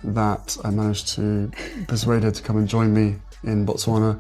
that I managed to persuade her to come and join me in Botswana,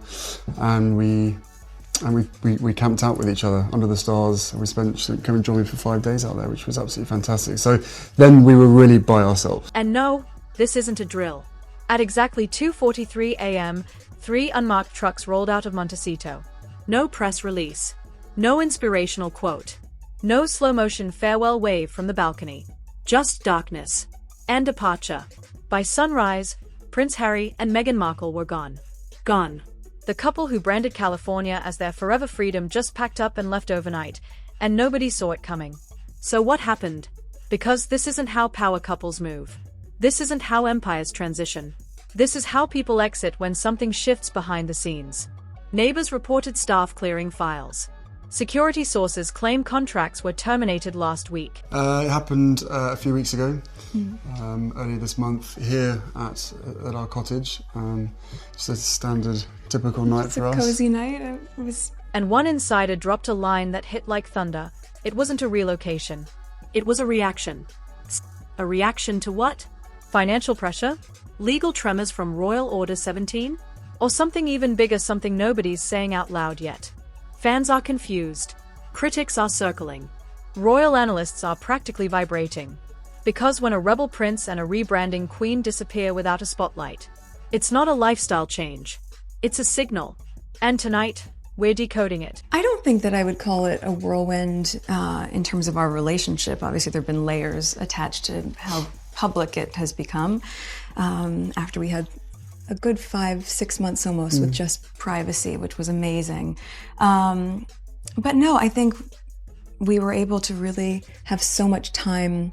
and we camped out with each other under the stars. She came and joined me for 5 days out there, which was absolutely fantastic. So then we were really by ourselves. And no, this isn't a drill. At exactly 2:43 a.m., 3 unmarked trucks rolled out of Montecito. No press release. No inspirational quote. No slow-motion farewell wave from the balcony. Just darkness. And departure. By sunrise, Prince Harry and Meghan Markle were gone. Gone. The couple who branded California as their forever freedom just packed up and left overnight, and nobody saw it coming. So what happened? Because this isn't how power couples move. This isn't how empires transition. This is how people exit when something shifts behind the scenes. Neighbors reported staff clearing files. Security sources claim contracts were terminated last week. It happened a few weeks ago, earlier this month, here at our cottage. Just a standard, typical night for us. It's a cozy night. And one insider dropped a line that hit like thunder. It wasn't a relocation. It was a reaction. A reaction to what? Financial pressure? Legal tremors from Royal Order 17? Or something even bigger, something nobody's saying out loud yet? Fans are confused. Critics are circling. Royal analysts are practically vibrating. Because when a rebel prince and a rebranding queen disappear without a spotlight, it's not a lifestyle change. It's a signal. And tonight, we're decoding it. I don't think that I would call it a whirlwind in terms of our relationship. Obviously, there have been layers attached to how public it has become after we had a good 5-6 months almost with just privacy, which was amazing. But no, I think we were able to really have so much time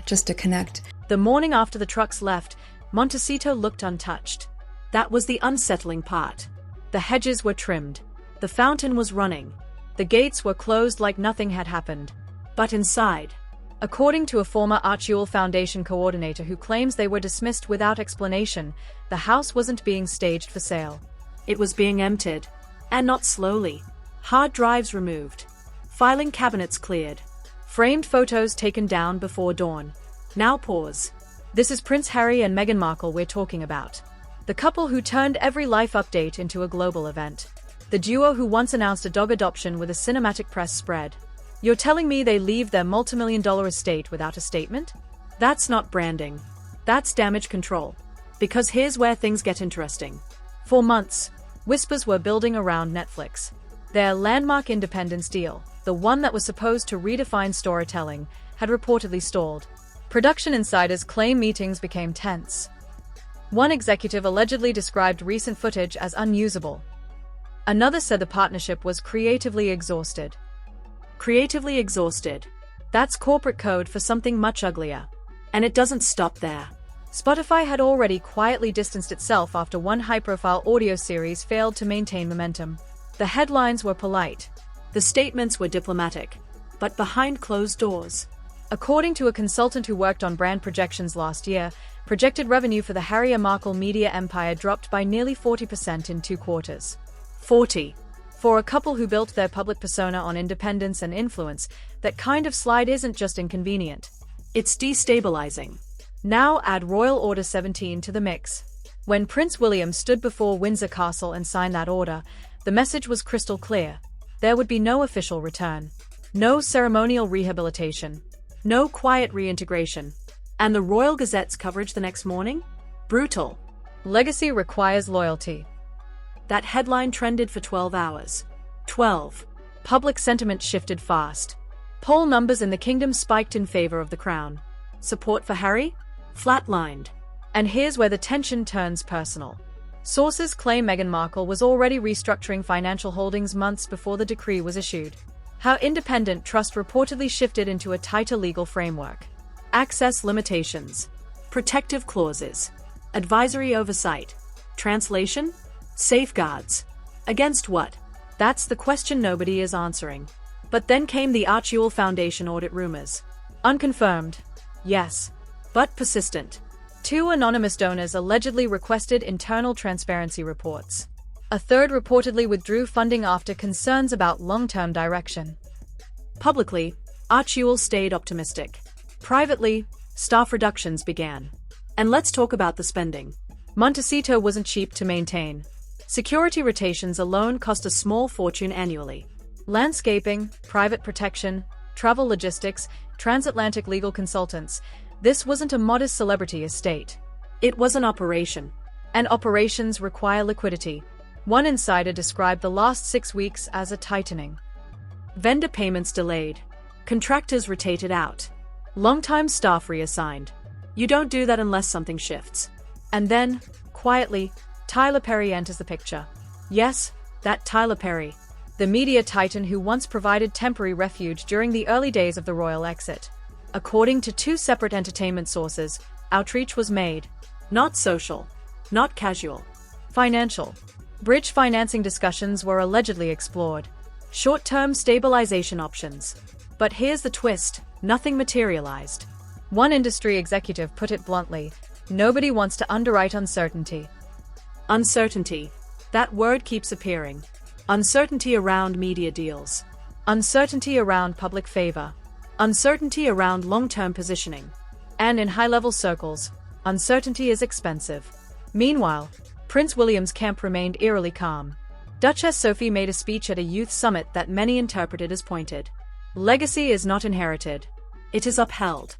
just to connect. The morning after the trucks left, Montecito looked untouched. That was the unsettling part. The hedges were trimmed. The fountain was running. The gates were closed like nothing had happened. But inside, according to a former Archewell Foundation coordinator who claims they were dismissed without explanation, the house wasn't being staged for sale. It was being emptied. And not slowly. Hard drives removed. Filing cabinets cleared. Framed photos taken down before dawn. Now pause. This is Prince Harry and Meghan Markle we're talking about. The couple who turned every life update into a global event. The duo who once announced a dog adoption with a cinematic press spread. You're telling me they leave their multi-million-dollar estate without a statement? That's not branding. That's damage control. Because here's where things get interesting. For months, whispers were building around Netflix. Their landmark independence deal, the one that was supposed to redefine storytelling, had reportedly stalled. Production insiders claim meetings became tense. One executive allegedly described recent footage as unusable. Another said the partnership was creatively exhausted. Creatively exhausted. That's corporate code for something much uglier. And it doesn't stop there. Spotify had already quietly distanced itself after one high-profile audio series failed to maintain momentum. The headlines were polite. The statements were diplomatic. But behind closed doors. According to a consultant who worked on brand projections last year, projected revenue for the Harry and Markle media empire dropped by nearly 40% in 2 quarters. 40. For a couple who built their public persona on independence and influence, that kind of slide isn't just inconvenient. It's destabilizing. Now add Royal Order 17 to the mix. When Prince William stood before Windsor Castle and signed that order, the message was crystal clear. There would be no official return. No ceremonial rehabilitation. No quiet reintegration. And the Royal Gazette's coverage the next morning? Brutal. Legacy requires loyalty. That headline trended for 12 hours. 12. Public sentiment shifted fast. Poll numbers in the kingdom spiked in favor of the crown. Support for Harry? Flatlined. And here's where the tension turns personal. Sources claim Meghan Markle was already restructuring financial holdings months before the decree was issued. Her independent trust reportedly shifted into a tighter legal framework. Access limitations. Protective clauses. Advisory oversight. Translation? Safeguards. Against what? That's the question nobody is answering. But then came the Archewell Foundation audit rumors. Unconfirmed. Yes. But persistent. 2 anonymous donors allegedly requested internal transparency reports. A third reportedly withdrew funding after concerns about long-term direction. Publicly, Archewell stayed optimistic. Privately, staff reductions began. And let's talk about the spending. Montecito wasn't cheap to maintain. Security rotations alone cost a small fortune annually. Landscaping, private protection, travel logistics, transatlantic legal consultants. This wasn't a modest celebrity estate. It was an operation. And operations require liquidity. One insider described the last 6 weeks as a tightening. Vendor payments delayed. Contractors rotated out. Long-time staff reassigned. You don't do that unless something shifts. And then, quietly, Tyler Perry enters the picture. Yes, that Tyler Perry. The media titan who once provided temporary refuge during the early days of the royal exit. According to 2 separate entertainment sources, outreach was made. Not social. Not casual. Financial. Bridge financing discussions were allegedly explored. Short-term stabilization options. But here's the twist, nothing materialized. One industry executive put it bluntly, nobody wants to underwrite uncertainty. Uncertainty. That word keeps appearing. Uncertainty around media deals. Uncertainty around public favor. Uncertainty around long-term positioning. And in high-level circles, uncertainty is expensive. Meanwhile, Prince William's camp remained eerily calm. Duchess Sophie made a speech at a youth summit that many interpreted as pointed. Legacy is not inherited. It is upheld.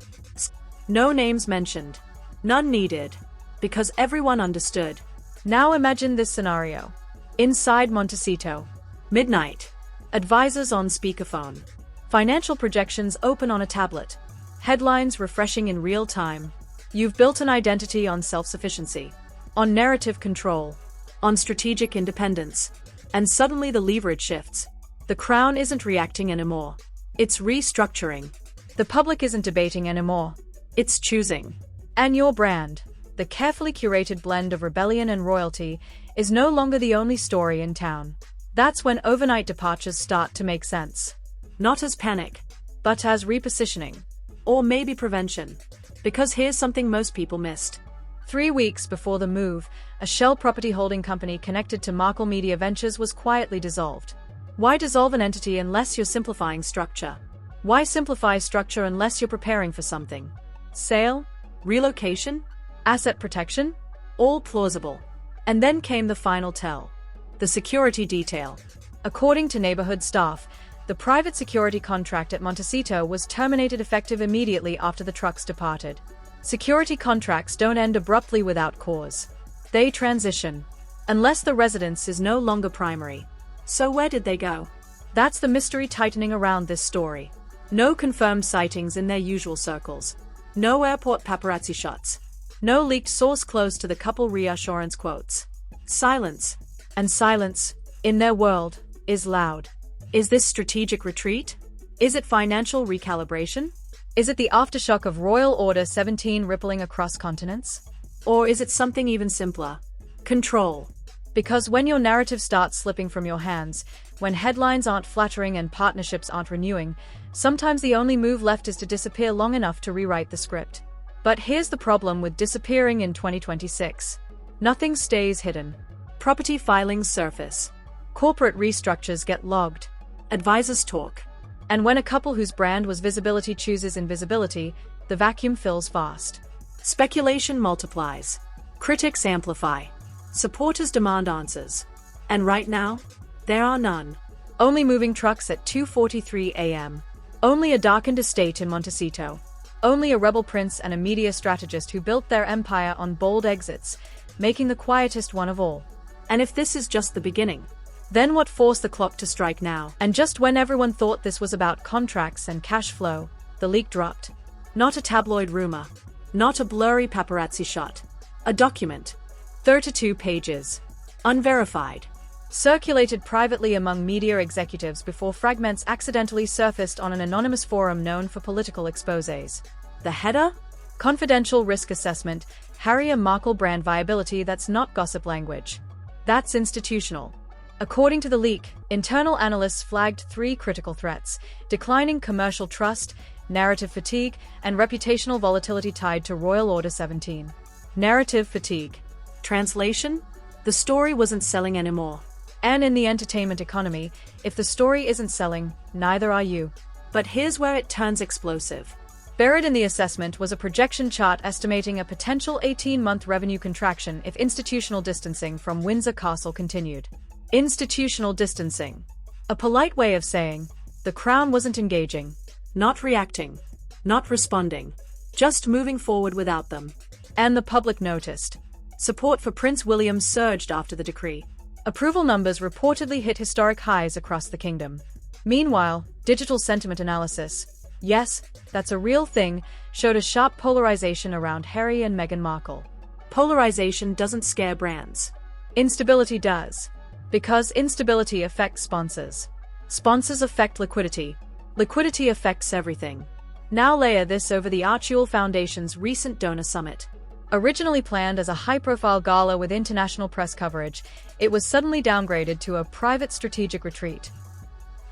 No names mentioned. None needed. Because everyone understood. Now imagine this scenario. Inside Montecito. Midnight. Advisors on speakerphone. Financial projections open on a tablet. Headlines refreshing in real time. You've built an identity on self-sufficiency. On narrative control. On strategic independence. And suddenly the leverage shifts. The crown isn't reacting anymore. It's restructuring. The public isn't debating anymore. It's choosing. And your brand, the carefully curated blend of rebellion and royalty, is no longer the only story in town. That's when overnight departures start to make sense. Not as panic, but as repositioning. Or maybe prevention. Because here's something most people missed. 3 weeks before the move, a shell property holding company connected to Markle Media Ventures was quietly dissolved. Why dissolve an entity unless you're simplifying structure? Why simplify structure unless you're preparing for something? Sale? Relocation? Asset protection? All plausible. And then came the final tell. The security detail. According to neighborhood staff, the private security contract at Montecito was terminated effective immediately after the trucks departed. Security contracts don't end abruptly without cause. They transition. Unless the residence is no longer primary. So where did they go? That's the mystery tightening around this story. No confirmed sightings in their usual circles. No airport paparazzi shots. No leaked source close to the couple reassurance quotes. Silence. And silence, in their world, is loud. Is this strategic retreat? Is it financial recalibration? Is it the aftershock of Royal Order 17 rippling across continents? Or is it something even simpler? Control. Because when your narrative starts slipping from your hands, when headlines aren't flattering and partnerships aren't renewing, sometimes the only move left is to disappear long enough to rewrite the script. But here's the problem with disappearing in 2026. Nothing stays hidden. Property filings surface. Corporate restructures get logged. Advisors talk. And when a couple whose brand was visibility chooses invisibility, the vacuum fills fast. Speculation multiplies. Critics amplify. Supporters demand answers. And right now, there are none. Only moving trucks at 2:43 a.m. Only a darkened estate in Montecito. Only a rebel prince and a media strategist who built their empire on bold exits, making the quietest one of all. And if this is just the beginning, then what forced the clock to strike now? And just when everyone thought this was about contracts and cash flow, the leak dropped. Not a tabloid rumor. Not a blurry paparazzi shot. A document. 32 pages. Unverified. Circulated privately among media executives before fragments accidentally surfaced on an anonymous forum known for political exposés. The header? Confidential risk assessment, Harry and Markle brand viability. That's not gossip language. That's institutional. According to the leak, internal analysts flagged 3 critical threats: declining commercial trust, narrative fatigue, and reputational volatility tied to Royal Order 17. Narrative fatigue. Translation? The story wasn't selling anymore. And in the entertainment economy, if the story isn't selling, neither are you. But here's where it turns explosive. Buried in the assessment was a projection chart estimating a potential 18-month revenue contraction if institutional distancing from Windsor Castle continued. Institutional distancing. A polite way of saying, the Crown wasn't engaging, not reacting, not responding, just moving forward without them. And the public noticed. Support for Prince William surged after the decree. Approval numbers reportedly hit historic highs across the kingdom. Meanwhile, digital sentiment analysis, yes, that's a real thing, showed a sharp polarization around Harry and Meghan Markle. Polarization doesn't scare brands. Instability does. Because instability affects sponsors. Sponsors affect liquidity. Liquidity affects everything. Now layer this over the Archewell Foundation's recent donor summit. Originally planned as a high-profile gala with international press coverage, it was suddenly downgraded to a private strategic retreat.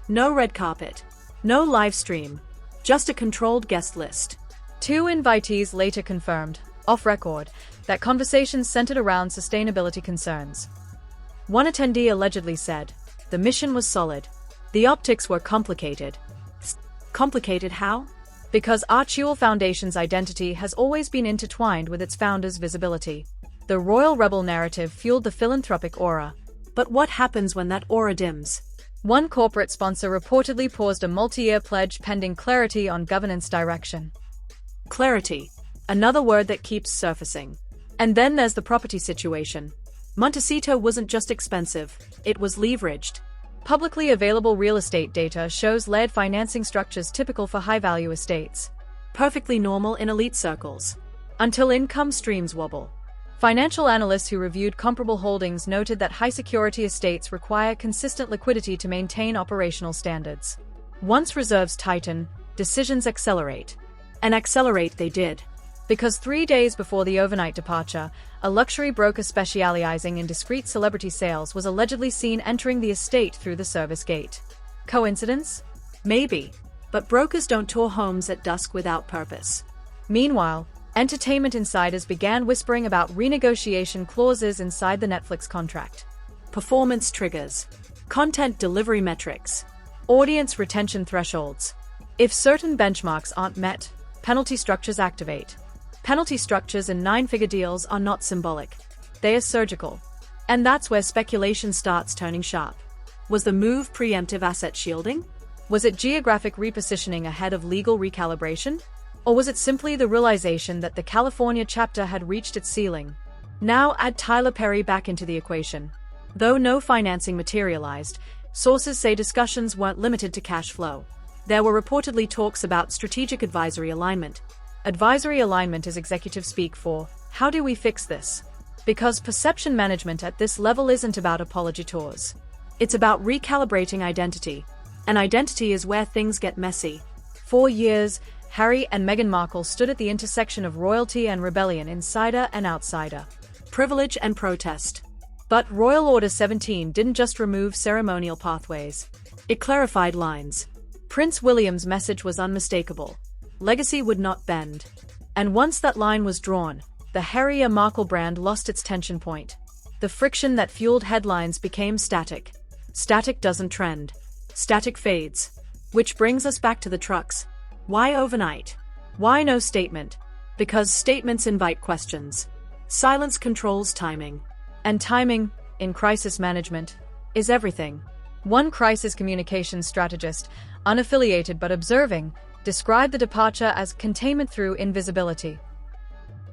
No red carpet. No live stream. Just a controlled guest list. 2 invitees later confirmed, off-record, that conversations centered around sustainability concerns. One attendee allegedly said, "The mission was solid. The optics were complicated." Complicated how? Because Archewell Foundation's identity has always been intertwined with its founder's visibility. The royal rebel narrative fueled the philanthropic aura. But what happens when that aura dims? One corporate sponsor reportedly paused a multi-year pledge pending clarity on governance direction. Clarity. Another word that keeps surfacing. And then there's the property situation. Montecito wasn't just expensive, it was leveraged. Publicly available real estate data shows layered financing structures typical for high-value estates. Perfectly normal in elite circles. Until income streams wobble. Financial analysts who reviewed comparable holdings noted that high-security estates require consistent liquidity to maintain operational standards. Once reserves tighten, decisions accelerate. And accelerate they did. Because 3 days before the overnight departure, a luxury broker specializing in discreet celebrity sales was allegedly seen entering the estate through the service gate. Coincidence? Maybe. But brokers don't tour homes at dusk without purpose. Meanwhile, entertainment insiders began whispering about renegotiation clauses inside the Netflix contract. Performance triggers. Content delivery metrics. Audience retention thresholds. If certain benchmarks aren't met, penalty structures activate. Penalty structures in 9-figure deals are not symbolic. They are surgical. And that's where speculation starts turning sharp. Was the move preemptive asset shielding? Was it geographic repositioning ahead of legal recalibration? Or was it simply the realization that the California chapter had reached its ceiling? Now add Tyler Perry back into the equation. Though no financing materialized, sources say discussions weren't limited to cash flow. There were reportedly talks about strategic advisory alignment. Advisory alignment is executive speak for, how do we fix this? Because perception management at this level isn't about apology tours. It's about recalibrating identity. And identity is where things get messy. For years, Harry and Meghan Markle stood at the intersection of royalty and rebellion, insider and outsider, privilege and protest. But Royal Order 17 didn't just remove ceremonial pathways. It clarified lines. Prince William's message was unmistakable. Legacy would not bend. And once that line was drawn, the Harry and Markle brand lost its tension point. The friction that fueled headlines became static. Static doesn't trend. Static fades. Which brings us back to the trucks. Why overnight? Why no statement? Because statements invite questions. Silence controls timing. And timing, in crisis management, is everything. One crisis communications strategist, unaffiliated but observing, described the departure as containment through invisibility.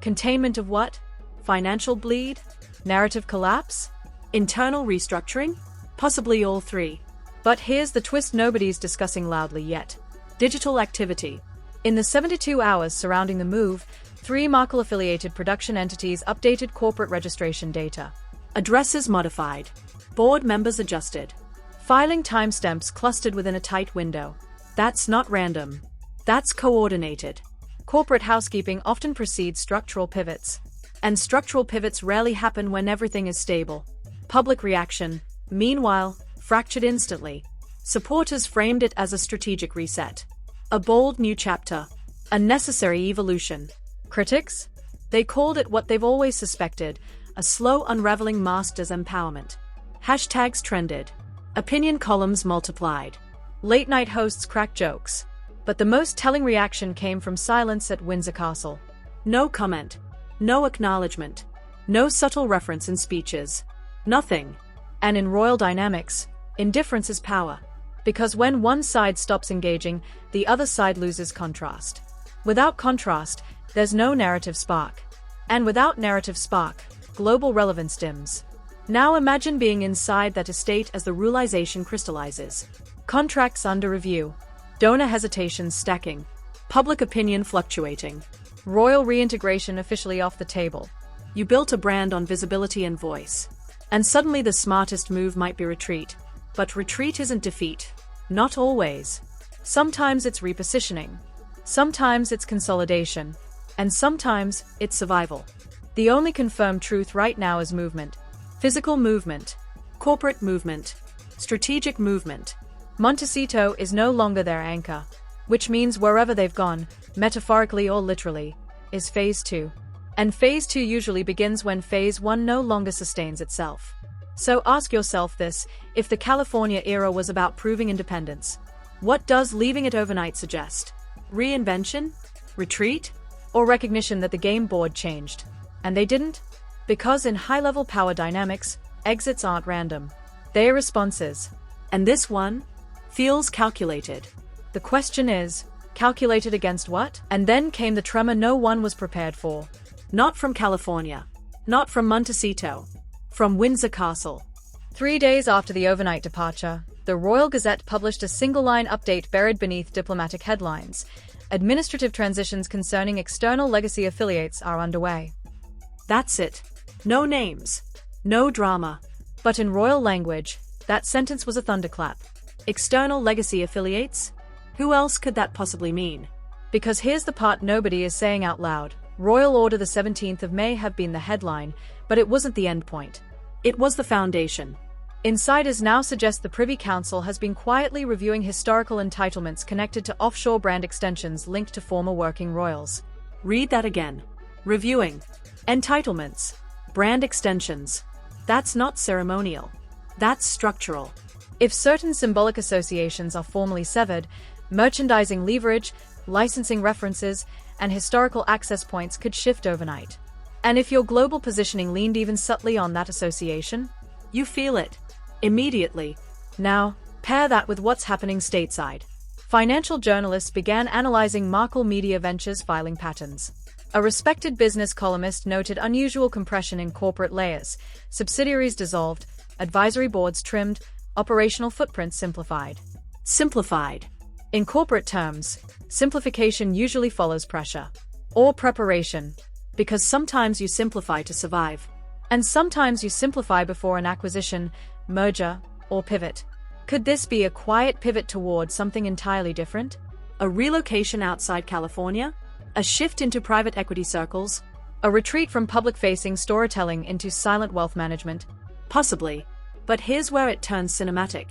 Containment of what? Financial bleed? Narrative collapse? Internal restructuring? Possibly all three. But here's the twist nobody's discussing loudly yet. Digital activity. In the 72 hours surrounding the move, 3 Markle-affiliated production entities updated corporate registration data. Addresses modified. Board members adjusted. Filing timestamps clustered within a tight window. That's not random. That's coordinated. Corporate housekeeping often precedes structural pivots. And structural pivots rarely happen when everything is stable. Public reaction, meanwhile, fractured instantly. Supporters framed it as a strategic reset. A bold new chapter. A necessary evolution. Critics? They called it what they've always suspected, a slow unraveling masked as empowerment. Hashtags trended. Opinion columns multiplied. Late-night hosts cracked jokes. But the most telling reaction came from silence at Windsor Castle. No comment. No acknowledgement. No subtle reference in speeches. Nothing. And in royal dynamics, indifference is power. Because when one side stops engaging, the other side loses contrast. Without contrast, there's no narrative spark. And without narrative spark, global relevance dims. Now imagine being inside that estate as the ruralization crystallizes. Contracts under review. Donor hesitations stacking. Public opinion fluctuating. Royal reintegration officially off the table. You built a brand on visibility and voice. And suddenly the smartest move might be retreat. But retreat isn't defeat. Not always. Sometimes it's repositioning. Sometimes it's consolidation. And sometimes it's survival. The only confirmed truth right now is movement. Physical movement. Corporate movement. Strategic movement. Montecito is no longer their anchor, which means wherever they've gone, metaphorically or literally, is Phase 2. And Phase 2 usually begins when Phase 1 no longer sustains itself. So ask yourself this: if the California era was about proving independence, what does leaving it overnight suggest? Reinvention? Retreat? Or recognition that the game board changed? And they didn't? Because in high-level power dynamics, exits aren't random. They are responses. And this one feels calculated. The question is, calculated against what? And then came the tremor no one was prepared for. Not from California. Not from Montecito. From Windsor Castle. 3 days after the overnight departure, the Royal Gazette published a single-line update buried beneath diplomatic headlines. Administrative transitions concerning external legacy affiliates are underway. That's it. No names. No drama. But in royal language, that sentence was a thunderclap. External legacy affiliates? Who else could that possibly mean? Because here's the part nobody is saying out loud. Royal Order the 17th of May have been the headline, but it wasn't the end point. It was the foundation. Insiders now suggest the Privy Council has been quietly reviewing historical entitlements connected to offshore brand extensions linked to former working royals. Read that again. Reviewing. Entitlements. Brand extensions. That's not ceremonial. That's structural. If certain symbolic associations are formally severed, merchandising leverage, licensing references, and historical access points could shift overnight. And if your global positioning leaned even subtly on that association, you feel it. Immediately. Now, pair that with what's happening stateside. Financial journalists began analyzing Markle Media Ventures' filing patterns. A respected business columnist noted unusual compression in corporate layers, subsidiaries dissolved, advisory boards trimmed, operational footprints simplified. Simplified. In corporate terms, simplification usually follows pressure. Or preparation. Because sometimes you simplify to survive. And sometimes you simplify before an acquisition, merger, or pivot. Could this be a quiet pivot toward something entirely different? A relocation outside California? A shift into private equity circles? A retreat from public-facing storytelling into silent wealth management? Possibly. But here's where it turns cinematic.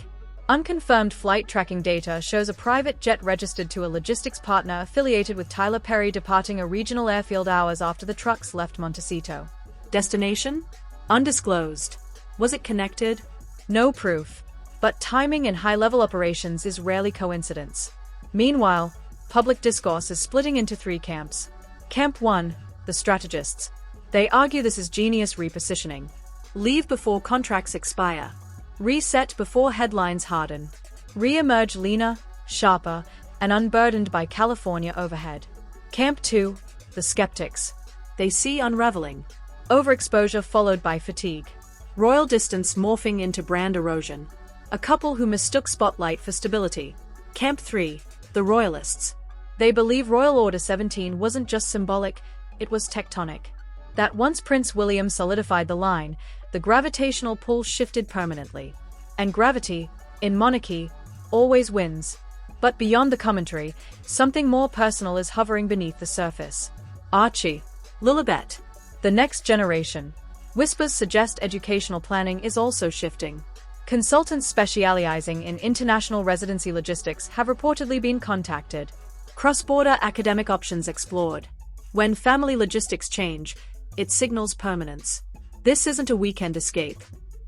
Unconfirmed flight tracking data shows a private jet registered to a logistics partner affiliated with Tyler Perry departing a regional airfield hours after the trucks left Montecito. Destination? Undisclosed. Was it connected? No proof. But timing in high-level operations is rarely coincidence. Meanwhile, public discourse is splitting into 3 camps. Camp 1, the strategists. They argue this is genius repositioning. Leave before contracts expire. Reset before headlines harden. Re-emerge leaner, sharper, and unburdened by California overhead. Camp 2, the skeptics. They see unraveling. Overexposure followed by fatigue. Royal distance morphing into brand erosion. A couple who mistook spotlight for stability. Camp 3, the royalists. They believe Royal Order 17 wasn't just symbolic, it was tectonic. That once Prince William solidified the line, the gravitational pull shifted permanently. And gravity, in monarchy, always wins. But beyond the commentary, something more personal is hovering beneath the surface. Archie. Lilibet. The next generation. Whispers suggest educational planning is also shifting. Consultants specializing in international residency logistics have reportedly been contacted. Cross-border academic options explored. When family logistics change, it signals permanence. This isn't a weekend escape.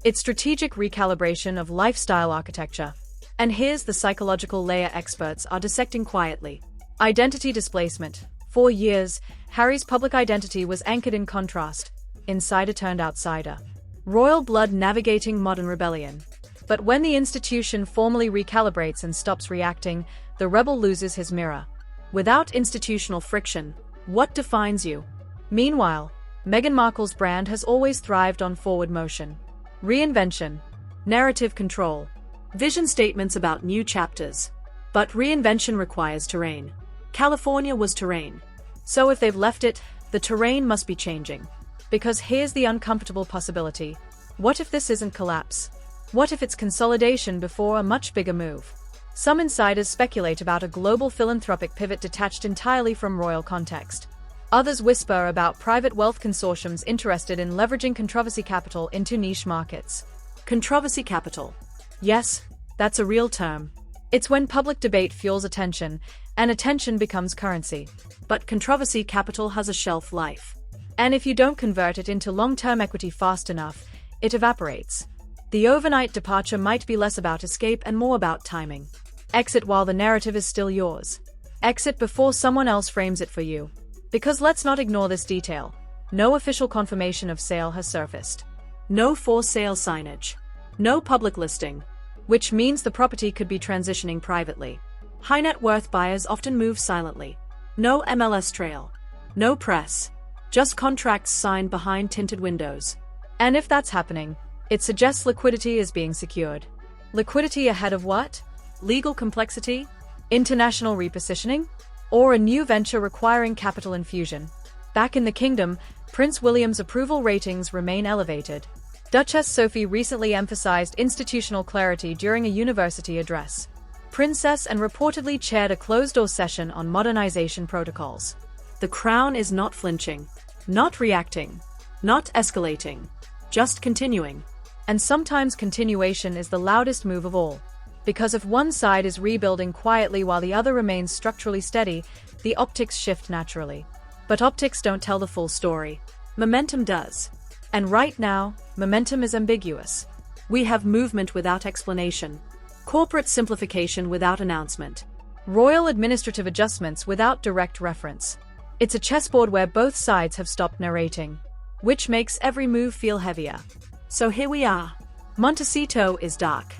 It's strategic recalibration of lifestyle architecture. And here's the psychological layer experts are dissecting quietly. Identity displacement. For years, Harry's public identity was anchored in contrast. Insider turned outsider. Royal blood navigating modern rebellion. But when the institution formally recalibrates and stops reacting, the rebel loses his mirror. Without institutional friction, what defines you? Meanwhile, Meghan Markle's brand has always thrived on forward motion. Reinvention. Narrative control. Vision statements about new chapters. But reinvention requires terrain. California was terrain. So if they've left it, the terrain must be changing. Because here's the uncomfortable possibility. What if this isn't collapse? What if it's consolidation before a much bigger move? Some insiders speculate about a global philanthropic pivot detached entirely from royal context. Others whisper about private wealth consortiums interested in leveraging controversy capital into niche markets. Controversy capital. Yes, that's a real term. It's when public debate fuels attention, and attention becomes currency. But controversy capital has a shelf life. And if you don't convert it into long-term equity fast enough, it evaporates. The overnight departure might be less about escape and more about timing. Exit while the narrative is still yours. Exit before someone else frames it for you. Because let's not ignore this detail. No official confirmation of sale has surfaced. No for sale signage. No public listing. Which means the property could be transitioning privately. High net worth buyers often move silently. No MLS trail. No press. Just contracts signed behind tinted windows. And if that's happening, it suggests liquidity is being secured. Liquidity ahead of what? Legal complexity? International repositioning? Or a new venture requiring capital infusion? Back in the kingdom, Prince William's approval ratings remain elevated. Duchess Sophie recently emphasized institutional clarity during a university address. Princess and reportedly chaired a closed-door session on modernization protocols. The crown is not flinching, not reacting, not escalating, just continuing. And sometimes continuation is the loudest move of all. Because if one side is rebuilding quietly while the other remains structurally steady, the optics shift naturally. But optics don't tell the full story. Momentum does. And right now, momentum is ambiguous. We have movement without explanation. Corporate simplification without announcement. Royal administrative adjustments without direct reference. It's a chessboard where both sides have stopped narrating, which makes every move feel heavier. So here we are. Montecito is dark.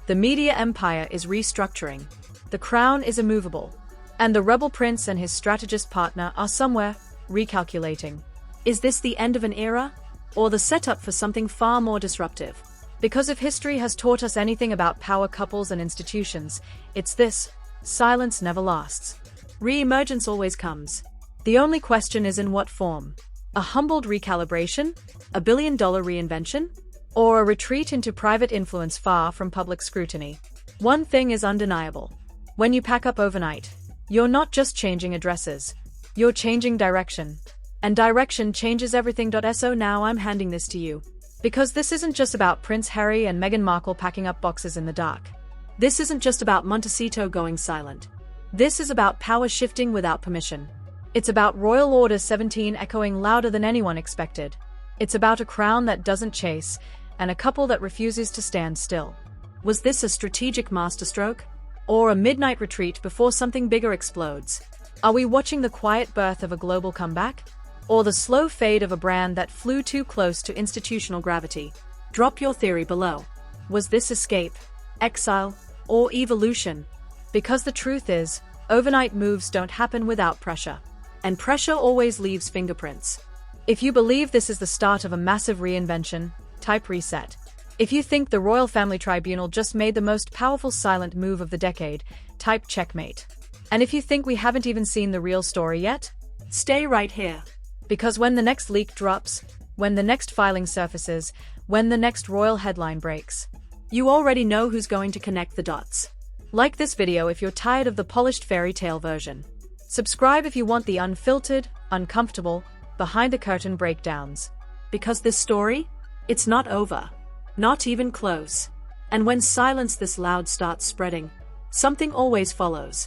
The media empire is restructuring. The crown is immovable. And the rebel prince and his strategist partner are somewhere, recalculating. Is this the end of an era? Or the setup for something far more disruptive? Because if history has taught us anything about power couples and institutions, it's this: silence never lasts. Re-emergence always comes. The only question is in what form? A humbled recalibration? A billion-dollar reinvention? Or a retreat into private influence far from public scrutiny? One thing is undeniable. When you pack up overnight, you're not just changing addresses. You're changing direction. And direction changes everything. So now I'm handing this to you. Because this isn't just about Prince Harry and Meghan Markle packing up boxes in the dark. This isn't just about Montecito going silent. This is about power shifting without permission. It's about Royal Order 17 echoing louder than anyone expected. It's about a crown that doesn't chase, and a couple that refuses to stand still. Was this a strategic masterstroke? Or a midnight retreat before something bigger explodes? Are we watching the quiet birth of a global comeback? Or the slow fade of a brand that flew too close to institutional gravity? Drop your theory below. Was this escape, exile, or evolution? Because the truth is, overnight moves don't happen without pressure. And pressure always leaves fingerprints. If you believe this is the start of a massive reinvention, type reset. If you think the Royal Family Tribunal just made the most powerful silent move of the decade, type checkmate. And if you think we haven't even seen the real story yet, stay right here. Because when the next leak drops, when the next filing surfaces, when the next royal headline breaks, you already know who's going to connect the dots. Like this video if you're tired of the polished fairy tale version. Subscribe if you want the unfiltered, uncomfortable, behind-the-curtain breakdowns. Because this story? It's not over. Not even close. And when silence this loud starts spreading, something always follows.